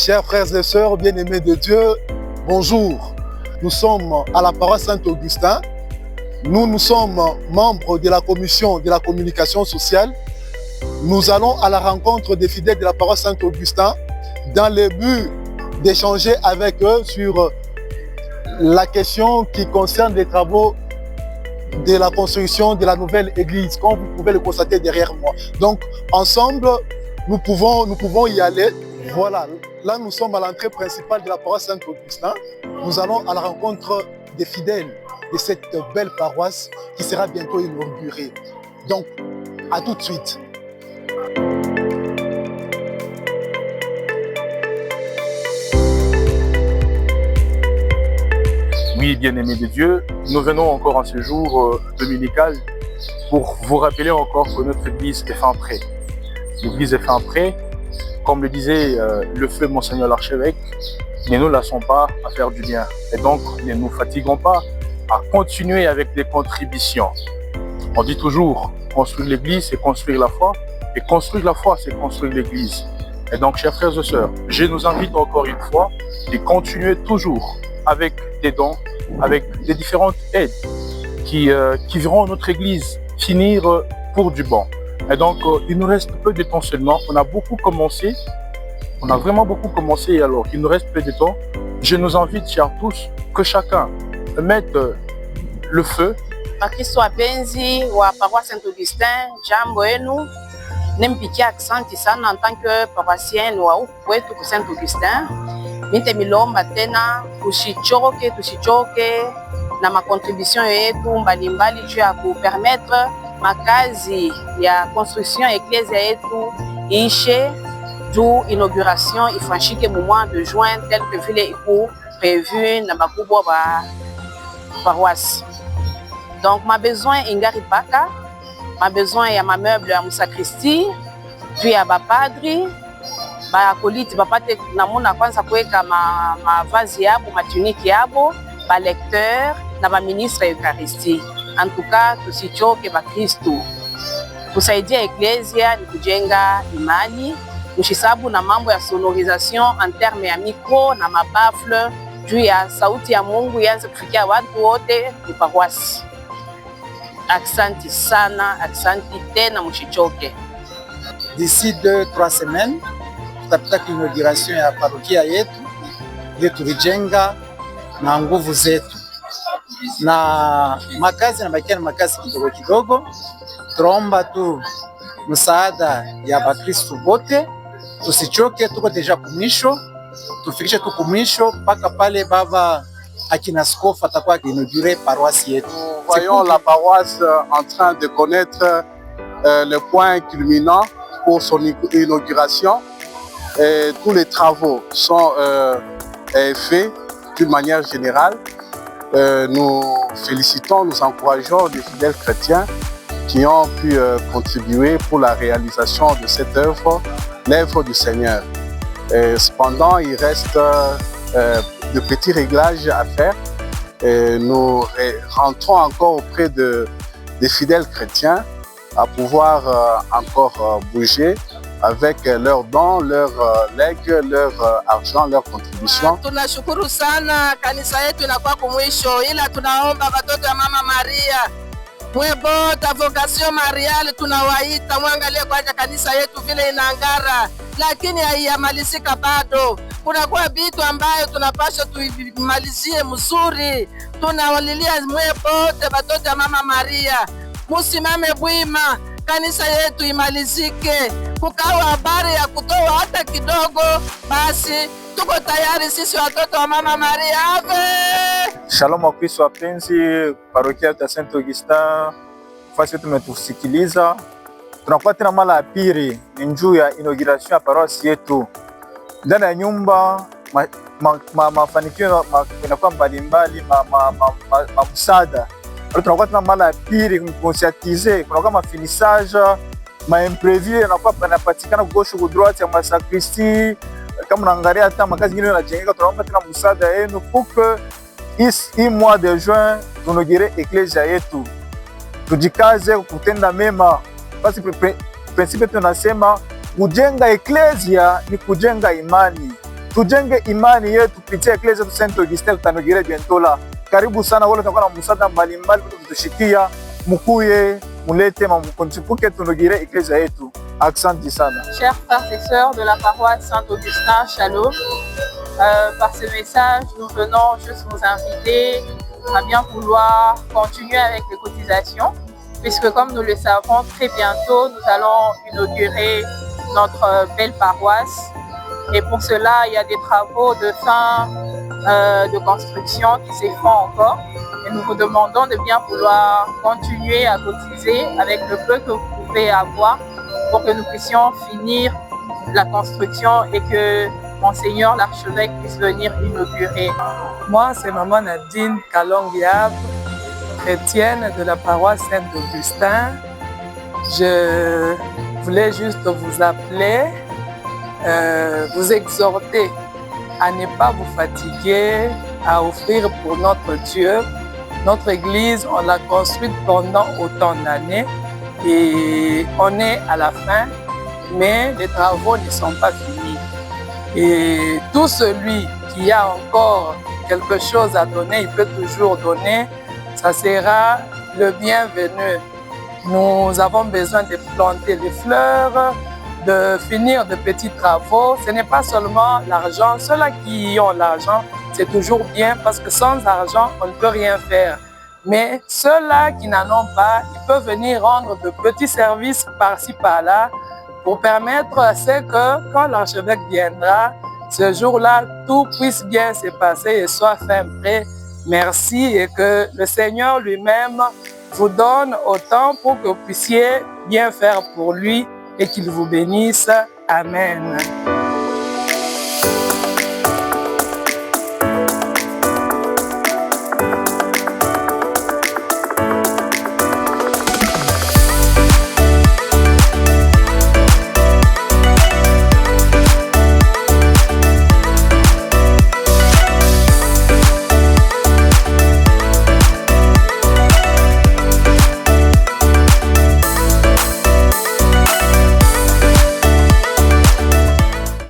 Chers frères et sœurs bien-aimés de Dieu, bonjour. Nous sommes à la paroisse Saint-Augustin. Nous sommes membres de la commission de la communication sociale. Nous allons à la rencontre des fidèles de la paroisse Saint-Augustin dans le but d'échanger avec eux sur la question qui concerne les travaux de la construction de la nouvelle église, comme vous pouvez le constater derrière moi. Donc, ensemble, nous pouvons y aller. Voilà, là nous sommes à l'entrée principale de la paroisse Saint-Augustin. Nous allons à la rencontre des fidèles de cette belle paroisse qui sera bientôt inaugurée. Donc, à tout de suite. Oui, bien-aimés de Dieu, nous venons encore en ce jour dominical pour vous rappeler encore que notre église est fin prêt. L'église est fin prêt. Comme le disait le feu Monseigneur l'archevêque, ne nous lassons pas à faire du bien. Et donc, ne nous fatiguons pas à continuer avec des contributions. On dit toujours, construire l'église, c'est construire la foi. Et construire la foi, c'est construire l'église. Et donc, chers frères et sœurs, je nous invite encore une fois de continuer toujours avec des dons, avec des différentes aides qui verront notre église finir pour du bon. Et donc, il nous reste peu de temps seulement. On a beaucoup commencé. On a vraiment beaucoup commencé. Alors, il nous reste peu de temps. Je nous invite, chers tous, que chacun mette le feu. Bakristo wapenzi wa paroisse Saint-Augustin, jambo yenu. Nimpikia aksanti sana en tant que paroissien wa huku kwetu ku Saint-Augustin. Mite milomba tena tusichoke na makontribution yetu mbalimbali juu ya kupermettre makazi ya construction eklezia yetu ishe juu inauguration ifanyike mu mois de juin tel que vile iko prévu na bakubwa ba paroisse. Donc ma besoin ingari paka, ma besoin ya ma meuble ya musakristi, juu ya bapadri, baakoliti bapate namuna kwanza kuweka mavazi yabo, matuniki yabo, balecteur na baministre ya Eucharistie. En tout cas, tusichoke bakristu. Kusaidia eklezia ni kujenga imani, mshisabu na mambo ya sonorisation en terme ya micro na mabafle juu ya sauti ya Mungu ianze kufikia watu wote ni paroisse. Aksanti sana, aksanti tena mshichoke. D'ici 2-3 semaines, tutapita inauguration ya parokia yetu ili tulijenga na nguvu zetu. Na makazi nabakia na makazi kidogo kidogo. Tunaomba tu msaada ya bakristu bote, tusichoke, tuko deja kumwisho, tufikishe tu kumwisho mpaka pale baba akina askofu atakuwa inaugure paroisse yetu. Voyons la paroisse en train de connaître le point culminant pour son inauguration. Et tous les travaux sont faits d'une manière générale. Nous félicitons, nous encourageons les fidèles chrétiens qui ont pu contribuer pour la réalisation de cette œuvre, l'œuvre du Seigneur. Cependant, il reste de petits réglages à faire. Nous rentrons encore auprès des fidèles chrétiens à pouvoir encore bouger avec leurs dons, leurs legs, leur argent, leur contribution. Tunashukuru sana, kanisa yetu inakuwa kumwisho, ila tunaomba watoto wa Mama Maria mwebota vocation mariale tunawaita mwangalie kwanza kanisa yetu vile inangara, lakini haiyamalizika bado. Kunakuwa vitu ambayo tunapaswa tuimalizie mzuri. Tunawalilia mwebote watoto wa Mama Maria musimame bwima, kanisa yetu imalizike. Kukawa habari ya kutoa hata kidogo, basi tuko tayari sisi watoto wa Mama Maria. Ave Shalom wakristo wapenzi, parokia ya Saint-Augustin, fasi tumetusikiliza. Tunakuwa tena mara ya pili njuu ya inauguration ya paroisi yetu. Ndani ya nyumba mafanikio yanakuwa mbalimbali, msaada. Tunakuwa tena mara ya pili kuconcertiser, kunakuwa mafinissage, imprévu yanakuwa yanapatikana gauche ou droite ya masakristi. Kama unaangalia hata makazi mengine yanajengeka, tunaomba tena msaada yenu pour que hii mois de juin tunaugure eklezia yetu. Tujikaze kutenda mema. Basi principe tunasema kujenga eklezia ni kujenga imani. tujenge imani yetu kupitia Ecclesia yetu Saint Augustin. Tutanogire bientôt la. Karibu sana wale tutakuwa na msaada mbalimbali kutushikia, mkuye mulete mkontipuke tunogire Ecclesia yetu. Asante sana. Chers frères et sœurs de la paroisse Saint-Augustin, Shalom. Par ce message, nous venons juste vous inviter à bien vouloir continuer avec les cotisations, puisque comme nous le savons, très bientôt, nous allons inaugurer notre belle paroisse. Et pour cela, il y a des travaux de fin de construction qui se font encore. Et nous vous demandons de bien vouloir continuer à cotiser avec le peu que vous pouvez avoir pour que nous puissions finir la construction et que Monseigneur l'archevêque puisse venir inaugurer. Moi, c'est Maman Nadine Kalongiab, chrétienne de la paroisse Saint-Augustin. Je voulais juste vous appeler, vous exhorter à ne pas vous fatiguer, à offrir pour notre Dieu. Notre église, on l'a construite pendant autant d'années et on est à la fin, mais les travaux ne sont pas finis. Et tout celui qui a encore quelque chose à donner, il peut toujours donner, ça sera le bienvenu. Nous avons besoin de planter les fleurs, de finir de petits travaux. Ce n'est pas seulement l'argent. Ceux-là qui ont l'argent, c'est toujours bien parce que sans argent, on ne peut rien faire. Mais ceux-là qui n'en ont pas, ils peuvent venir rendre de petits services par-ci, par-là pour permettre à ce que quand l'archevêque viendra, ce jour-là, tout puisse bien se passer et soit fait prêt. Merci et que le Seigneur lui-même vous donne autant pour que vous puissiez bien faire pour lui et qu'il vous bénisse. Amen.